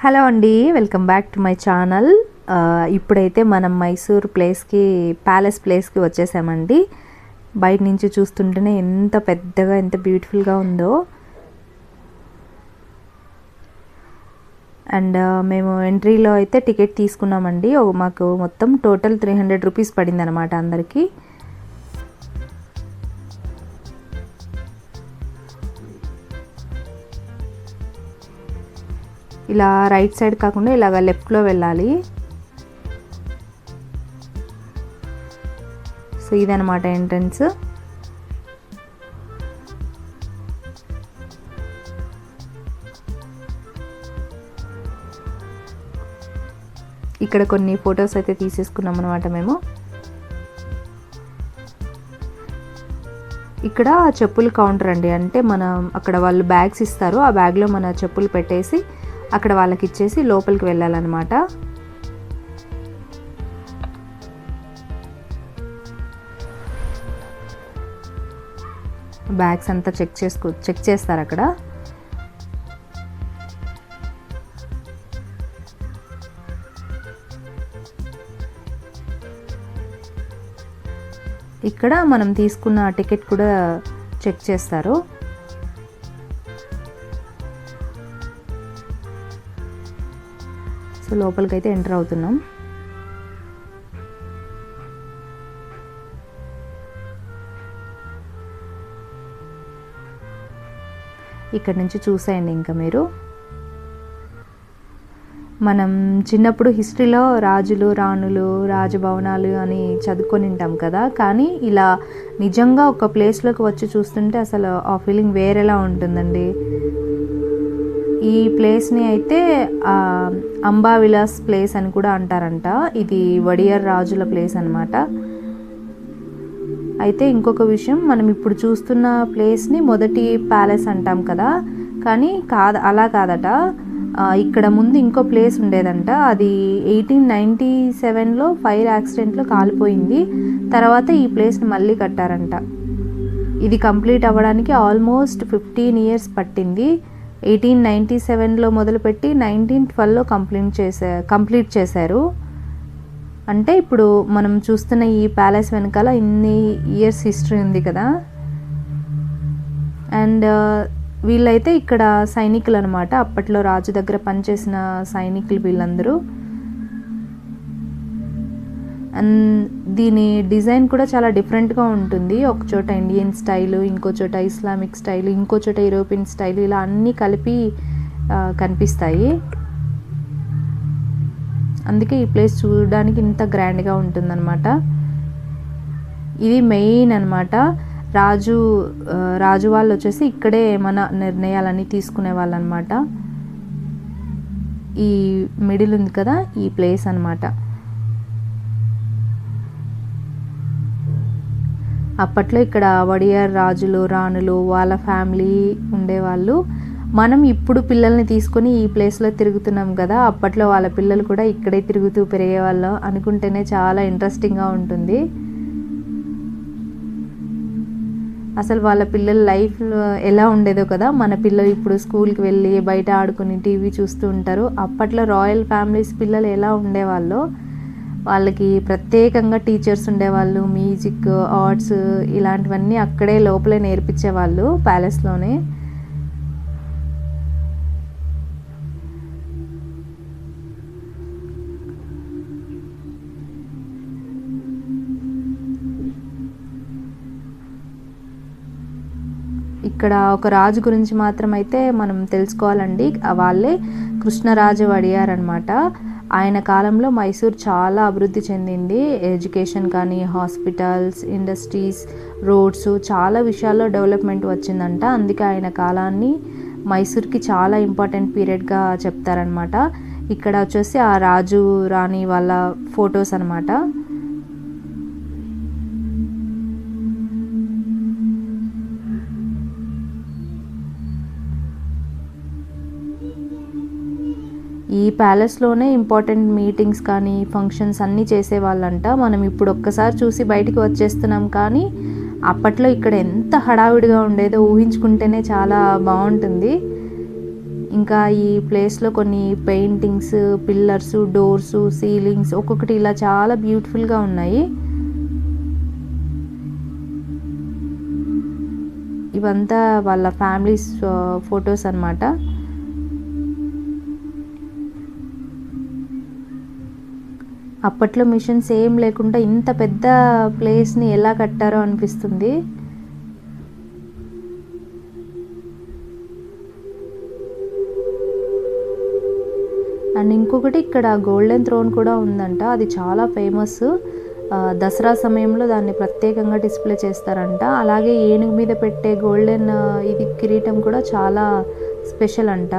Hello అండి, welcome back to my channel. ఇప్పుడైతే మనం మైసూర్ ప్యాలెస్ ప్లేస్కి వచ్చేసామండి. బయట నుంచి చూస్తుంటేనే ఎంత పెద్దగా ఎంత బ్యూటిఫుల్గా ఉందో. అండ్ మేము ఎంట్రీలో అయితే టికెట్ తీసుకున్నామండి. మాకు మొత్తం టోటల్ 300 రూపీస్ పడింది అనమాట అందరికీ. ఇలా రైట్ సైడ్ కాకుండా ఇలాగ లెఫ్ట్లో వెళ్ళాలి. సో ఇదనమాట ఎంట్రన్స్. ఇక్కడ కొన్ని ఫొటోస్ అయితే తీసేసుకున్నాం అనమాట మేము. ఇక్కడ చెప్పులు కౌంటర్ అండి. అంటే మనం అక్కడ వాళ్ళు బ్యాగ్స్ ఇస్తారు, ఆ బ్యాగ్లో మన చెప్పులు పెట్టేసి అక్కడ వాళ్ళకి ఇచ్చేసి లోపలికి వెళ్ళాలన్నమాట. బ్యాగ్స్ అంతా చెక్ చేస్తారు అక్కడ. ఇక్కడ మనం తీసుకున్న టికెట్ కూడా చెక్ చేస్తారు. సో లోపలికి అయితే ఎంటర్ అవుతున్నాం. ఇక్కడ నుంచి చూసేయండి. ఇంకా మీరు మనం చిన్నప్పుడు హిస్టరీలో రాజులు రాణులు రాజభవనాలు అని చదువుకొని ఉంటాం కదా, కానీ ఇలా నిజంగా ఒక ప్లేస్లోకి వచ్చి చూస్తుంటే అసలు ఆ ఫీలింగ్ వేరేలా ఉంటుందండి. ఈ ప్లేస్ని అయితే అంబా విలాస్ ప్లేస్ అని కూడా అంటారంట. ఇది వడియర్ రాజుల ప్లేస్ అనమాట. అయితే ఇంకొక విషయం, మనం ఇప్పుడు చూస్తున్న ప్లేస్ని మొదటి ప్యాలెస్ అంటాం కదా, కానీ అలా కాదట. ఇక్కడ ముందు ఇంకో ప్లేస్ ఉండేదంట. అది 1897లో ఫైర్ యాక్సిడెంట్లో కాలిపోయింది. తర్వాత ఈ ప్లేస్ని మళ్ళీ కట్టారంట. ఇది కంప్లీట్ అవ్వడానికి ఆల్మోస్ట్ 15 ఇయర్స్ పట్టింది. 1897లో మొదలుపెట్టి 1912లో కంప్లీట్ చేశారు. అంటే ఇప్పుడు మనం చూస్తున్న ఈ ప్యాలెస్ వెనకాల ఇన్ని ఇయర్స్ హిస్టరీ ఉంది కదా. అండ్ వీళ్ళైతే ఇక్కడ సైనికులు అనమాట. అప్పట్లో రాజు దగ్గర పనిచేసిన సైనికులు వీళ్ళందరూ. అండ్ దీని డిజైన్ కూడా చాలా డిఫరెంట్గా ఉంటుంది. ఒక చోట ఇండియన్ స్టైలు, ఇంకో చోట ఇస్లామిక్ స్టైలు, ఇంకో చోట యూరోపియన్ స్టైలు, ఇలా అన్నీ కలిపి కనిపిస్తాయి. అందుకే ఈ ప్లేస్ చూడడానికి ఇంత గ్రాండ్గా ఉంటుందన్నమాట. ఇది మెయిన్ అనమాట. రాజు వాళ్ళు వచ్చేసి ఇక్కడే మన నిర్ణయాలన్నీ తీసుకునే వాళ్ళు అనమాట. ఈ మిడిల్ ఉంది కదా, ఈ ప్లేస్ అనమాట. అప్పట్లో ఇక్కడ వడియర్ రాజులు రాణులు వాళ్ళ ఫ్యామిలీ ఉండేవాళ్ళు. మనం ఇప్పుడు పిల్లల్ని తీసుకొని ఈ ప్లేస్లో తిరుగుతున్నాం కదా, అప్పట్లో వాళ్ళ పిల్లలు కూడా ఇక్కడే తిరుగుతూ పెరిగేవాళ్ళం అనుకుంటేనే చాలా ఇంట్రెస్టింగ్గా ఉంటుంది. అసలు వాళ్ళ పిల్లల లైఫ్ ఎలా ఉండేదో కదా. మన పిల్లలు ఇప్పుడు స్కూల్కి వెళ్ళి బయట ఆడుకుని టీవీ చూస్తూ ఉంటారు. అప్పట్లో రాయల్ ఫ్యామిలీస్ పిల్లలు ఎలా ఉండేవాళ్ళో, వాళ్ళకి ప్రత్యేకంగా టీచర్స్ ఉండేవాళ్ళు. మ్యూజిక్, ఆర్ట్స్ ఇలాంటివన్నీ అక్కడే లోపలే నేర్పించేవాళ్ళు ప్యాలెస్లోనే. ఇక్కడ ఒక రాజు గురించి మాత్రం అయితే మనం తెలుసుకోవాలండి. వాళ్ళే కృష్ణరాజ వడియార్ అనమాట. ఆయన కాలంలో మైసూర్ చాలా అభివృద్ధి చెందింది. ఎడ్యుకేషన్ కానీ, హాస్పిటల్స్, ఇండస్ట్రీస్, రోడ్స్, చాలా విషయాల్లో డెవలప్మెంట్ వచ్చిందంట. అందుకే ఆయన కాలాన్ని మైసూర్కి చాలా ఇంపార్టెంట్ పీరియడ్గా చెప్తారనమాట. ఇక్కడ వచ్చేసి ఆ రాజు రాణి వాళ్ళ ఫొటోస్ అనమాట. ఈ ప్యాలెస్లోనే ఇంపార్టెంట్ మీటింగ్స్ కానీ ఫంక్షన్స్ అన్నీ చేసేవాళ్ళంట. మనం ఇప్పుడు ఒక్కసారి చూసి బయటికి వచ్చేస్తున్నాం, కానీ అప్పట్లో ఇక్కడ ఎంత హడావిడిగా ఉండేదో ఊహించుకుంటేనే చాలా బాగుంటుంది. ఇంకా ఈ ప్లేస్లో కొన్ని పెయింటింగ్స్, పిల్లర్స్, డోర్స్, సీలింగ్స్ ఒక్కొక్కటి ఇలా చాలా బ్యూటిఫుల్గా ఉన్నాయి. ఇవంతా వాళ్ళ ఫ్యామిలీస్ ఫొటోస్ అన్నమాట. అప్పట్లో మిషన్స్ ఏం లేకుండా ఇంత పెద్ద ప్లేస్ని ఎలా కట్టారో అనిపిస్తుంది. అండ్ ఇంకొకటి ఇక్కడ గోల్డెన్ థ్రోన్ కూడా ఉందంట. అది చాలా ఫేమస్. దసరా సమయంలో దాన్ని ప్రత్యేకంగా డిస్ప్లే చేస్తారంట. అలాగే ఏనుగు మీద పెట్టే గోల్డెన్ ఇది కిరీటం కూడా చాలా స్పెషల్ అంట.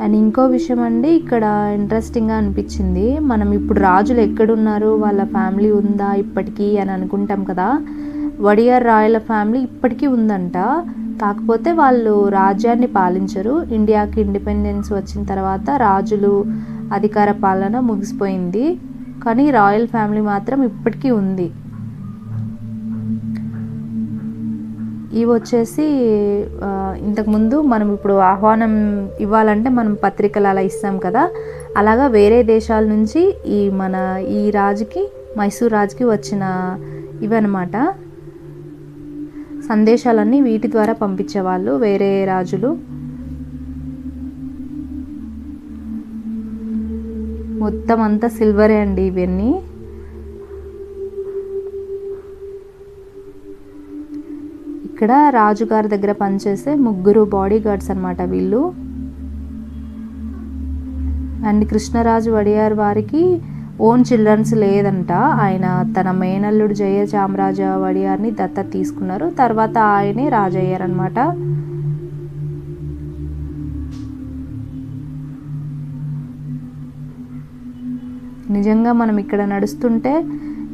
అండ్ ఇంకో విషయం అండి, ఇక్కడ ఇంట్రెస్టింగ్గా అనిపించింది. మనం ఇప్పుడు రాజులు ఎక్కడున్నారు, వాళ్ళ ఫ్యామిలీ ఉందా ఇప్పటికీ అని అనుకుంటాం కదా. వడియార్ రాయల ఫ్యామిలీ ఇప్పటికీ ఉందంట. కాకపోతే వాళ్ళు రాజ్యాన్ని పాలించరు. ఇండియాకి ఇండిపెండెన్స్ వచ్చిన తర్వాత రాజులు అధికార పాలన ముగిసిపోయింది. కానీ రాయల్ ఫ్యామిలీ మాత్రం ఇప్పటికీ ఉంది. ఇవి వచ్చేసి ఇంతకుముందు మనం ఇప్పుడు ఆహ్వానం ఇవ్వాలంటే మనం పత్రికలు అలా ఇస్తాం కదా, అలాగా వేరే దేశాల నుంచి ఈ రాజుకి, మైసూర్ రాజుకి వచ్చిన ఇవన్నమాట. సందేశాలన్నీ వీటి ద్వారా పంపించేవాళ్ళు వేరే రాజులు. మొత్తం అంతా సిల్వరే అండి ఇవన్నీ. ఇక్కడ రాజుగారి దగ్గర పనిచేసే 3 బాడీ గార్డ్స్ అనమాట వీళ్ళు. అండ్ కృష్ణరాజు వడియార్ వారికి ఓన్ చిల్డ్రన్స్ లేదంట. ఆయన తన మేనల్లుడు జయ చామరాజ వడియార్ని దత్తత తీసుకున్నారు. తర్వాత ఆయనే రాజు అయ్యారనమాట. నిజంగా మనం ఇక్కడ నడుస్తుంటే,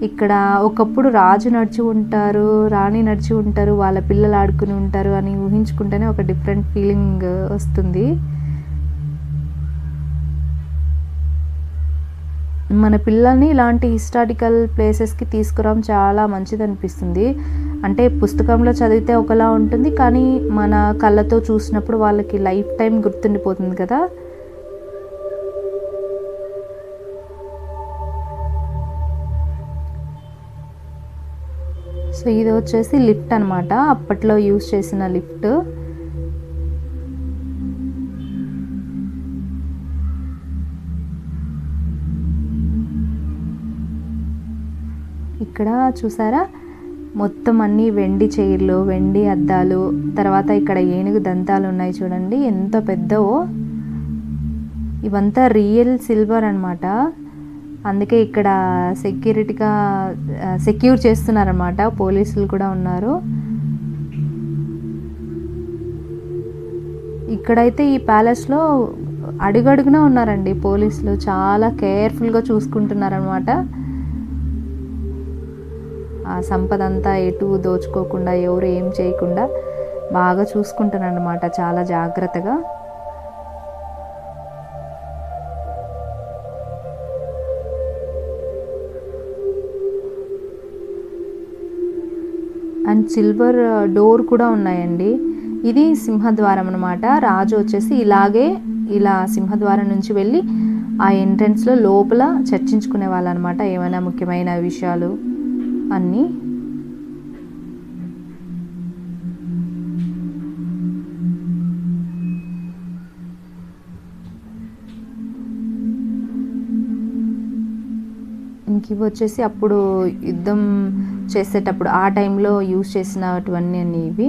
ఇక్కడ ఒకప్పుడు రాజు నడిచి ఉంటారు, రాణి నడిచి ఉంటారు, వాళ్ళ పిల్లలు ఆడుకుని ఉంటారు అని ఊహించుకుంటేనే ఒక డిఫరెంట్ ఫీలింగ్ వస్తుంది. మన పిల్లల్ని ఇలాంటి హిస్టారికల్ ప్లేసెస్కి తీసుకురావడం చాలా మంచిది అనిపిస్తుంది. అంటే పుస్తకంలో చదివితే ఒకలా ఉంటుంది, కానీ మన కళ్ళతో చూసినప్పుడు వాళ్ళకి లైఫ్ టైం గుర్తుండిపోతుంది కదా. సో ఇది వచ్చేసి లిఫ్ట్ అనమాట, అప్పట్లో యూజ్ చేసిన లిఫ్ట్. ఇక్కడ చూసారా, మొత్తం అన్నీ వెండి చైర్లు, వెండి అద్దాలు, తర్వాత ఇక్కడ ఏనుగు దంతాలు ఉన్నాయి చూడండి, ఎంత పెద్దవో. ఇవంతా రియల్ సిల్వర్ అనమాట. అందుకే ఇక్కడ సెక్యూర్ చేస్తున్నారన్నమాట, పోలీసులు కూడా ఉన్నారు. ఇక్కడైతే ఈ ప్యాలెస్లో అడుగడుగునా ఉన్నారండి పోలీసులు, చాలా కేర్ఫుల్గా చూసుకుంటున్నారనమాట. ఆ సంపద అంతా ఎటు దోచుకోకుండా, ఎవరు ఏం చేయకుండా బాగా చూసుకుంటున్నారనమాట, చాలా జాగ్రత్తగా. అండ్ సిల్వర్ డోర్ కూడా ఉన్నాయండి. ఇది సింహద్వారం అనమాట. రాజు వచ్చేసి ఇలా సింహద్వారం నుంచి వెళ్ళి ఆ ఎంట్రన్స్లో లోపల చర్చించుకునే వాళ్ళు అనమాట, ఏమైనా ముఖ్యమైన విషయాలు అన్నీ. ఇంక ఇవి వచ్చేసి అప్పుడు యుద్ధం చేసేటప్పుడు ఆ టైంలో యూజ్ చేసినటువన్నీ అన్నీ ఇవి.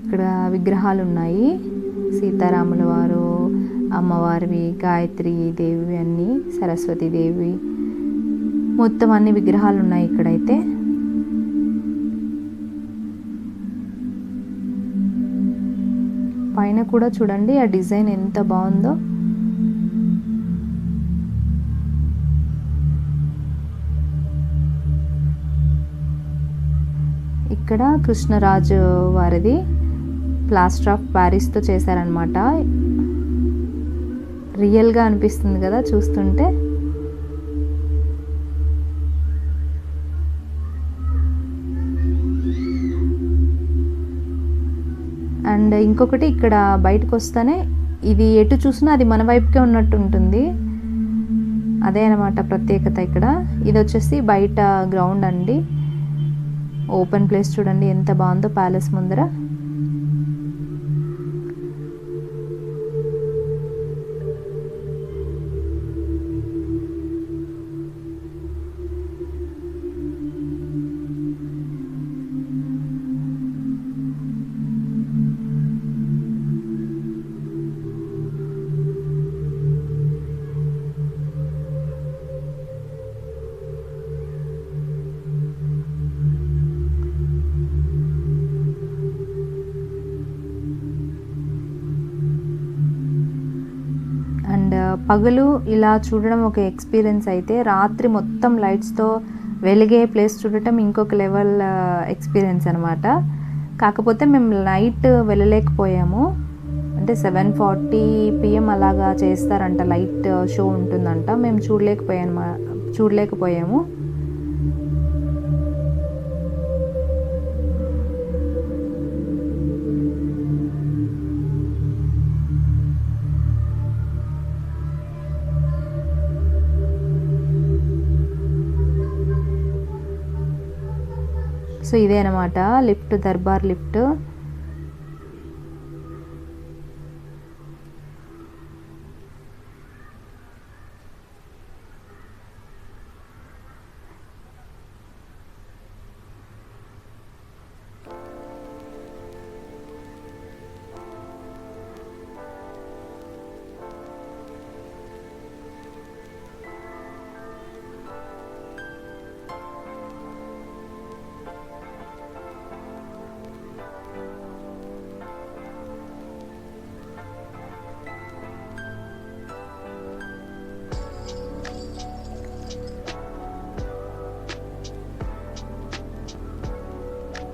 ఇక్కడ విగ్రహాలు ఉన్నాయి, సీతారాముల వారు, అమ్మవారివి, గాయత్రి దేవి అన్నీ, సరస్వతి దేవి, మొత్తం అన్ని విగ్రహాలు ఉన్నాయి ఇక్కడైతే. పైన కూడా చూడండి ఆ డిజైన్ ఎంత బాగుందో. ఇక్కడ కృష్ణరాజు వారిది ప్లాస్టర్ ఆఫ్ ప్యారిస్తో చేశారనమాట. రియల్గా అనిపిస్తుంది కదా చూస్తుంటే. అండ్ ఇంకొకటి ఇక్కడ బయటకు వస్తేనే ఇది ఎటు చూసినా అది మన వైపుకే ఉన్నట్టు ఉంటుంది. అదే అనమాట ప్రత్యేకత ఇక్కడ. ఇది వచ్చేసి బయట గ్రౌండ్ అండి, ఓపెన్ ప్లేస్. చూడండి ఎంత బాగుందో ప్యాలెస్ ముందర. అండ్ పగలు ఇలా చూడడం ఒక ఎక్స్పీరియన్స్ అయితే, రాత్రి మొత్తం లైట్స్తో వెలిగే ప్లేస్ చూడటం ఇంకొక లెవెల్ ఎక్స్పీరియన్స్ అనమాట. కాకపోతే మేము నైట్ వెళ్ళలేకపోయాము, అంటే 7:40 PM అలాగా చేస్తారంట, లైట్ షో ఉంటుందంట. మేము చూడలేకపోయాము. సో ఇదే అనమాట లిఫ్ట్, దర్బార్ లిఫ్ట్.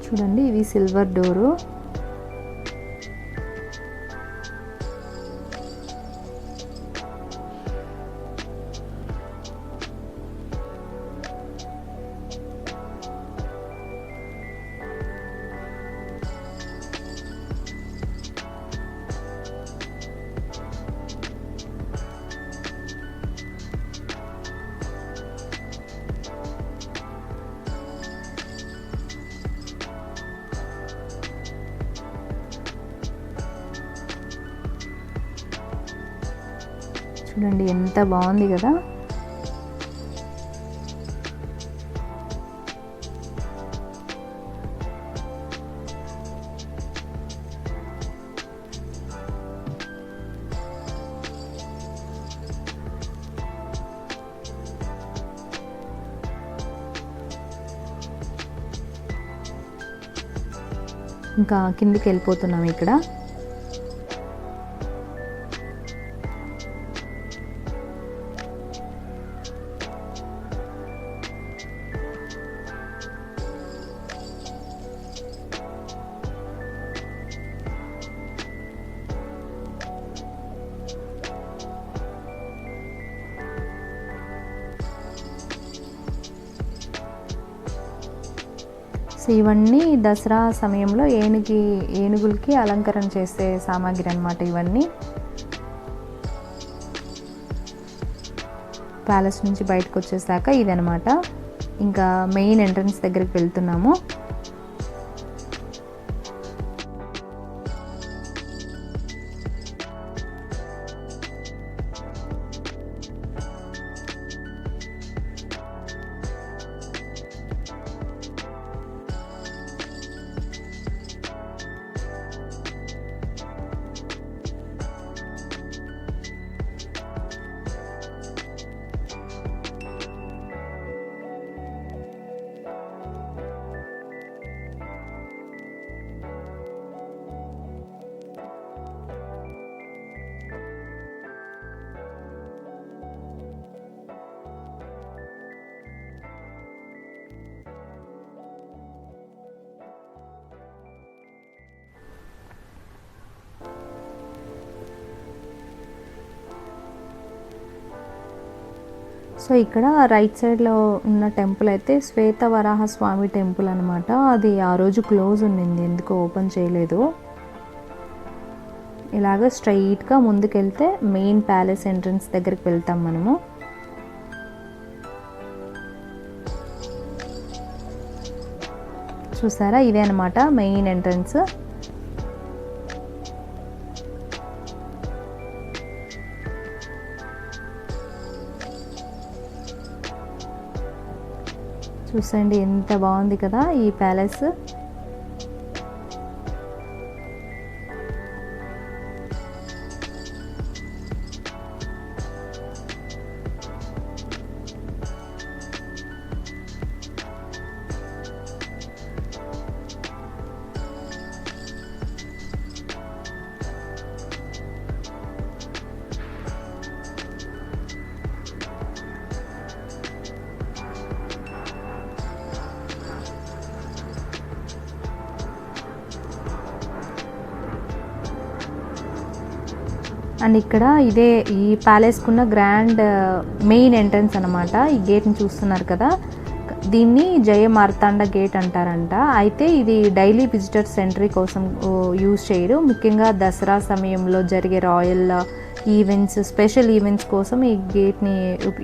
చూడండి ఇవి సిల్వర్ డోరు. చూడండి ఎంత బాగుంది కదా. ఇంకా కిందికి వెళ్ళిపోతున్నాం ఇక్కడ. సో ఇవన్నీ దసరా సమయంలో ఏనుగులకి అలంకరణ చేసే సామాగ్రి అన్నమాట ఇవన్నీ. ప్యాలెస్ నుంచి బయటకు వచ్చేసాక ఇదనమాట, ఇంకా మెయిన్ ఎంట్రన్స్ దగ్గరికి వెళ్తున్నాము. సో ఇక్కడ రైట్ సైడ్లో ఉన్న టెంపుల్ అయితే శ్వేతవరాహ స్వామి టెంపుల్ అనమాట. అది ఆ రోజు క్లోజ్ ఉండింది, ఎందుకో ఓపెన్ చేయలేదు. ఇలాగ స్ట్రైట్గా ముందుకెళ్తే మెయిన్ ప్యాలెస్ ఎంట్రన్స్ దగ్గరికి వెళ్తాం మనము. చూసారా, ఇదే అనమాట మెయిన్ ఎంట్రన్స్. చూసండి ఎంత బాగుంది కదా ఈ ప్యాలెస్. అండ్ ఇక్కడ ఇదే ఈ ప్యాలెస్కున్న గ్రాండ్ మెయిన్ ఎంట్రన్స్ అనమాట. ఈ గేట్ని చూస్తున్నారు కదా, దీన్ని జయ మార్తాండ గేట్ అంటారంట. అయితే ఇది డైలీ విజిటర్స్ ఎంట్రీ కోసం యూజ్ చేయరు, ముఖ్యంగా దసరా సమయంలో జరిగే రాయల్ ఈవెంట్స్, స్పెషల్ ఈవెంట్స్ కోసం ఈ గేట్ని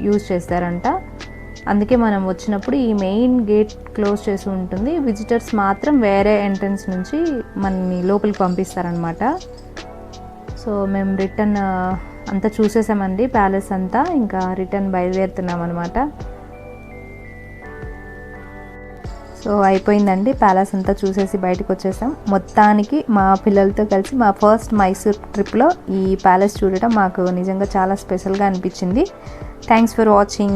యూజ్ చేస్తారంట. అందుకే మనం వచ్చినప్పుడు ఈ మెయిన్ గేట్ క్లోజ్ చేసి ఉంటుంది, విజిటర్స్ మాత్రం వేరే ఎంట్రన్స్ నుంచి మనని లోపలికి పంపిస్తారనమాట. సో మేము రిటర్న్ అంతా చూసేసామండి ప్యాలెస్ అంతా, ఇంకా రిటర్న్ బయలుదేరుతున్నాం అనమాట. సో అయిపోయిందండి, ప్యాలెస్ అంతా చూసేసి బయటకు వచ్చేసాం. మొత్తానికి మా పిల్లలతో కలిసి మా ఫస్ట్ మైసూర్ ట్రిప్లో ఈ ప్యాలెస్ చూడటం మాకు నిజంగా చాలా స్పెషల్గా అనిపించింది. Thanks for watching.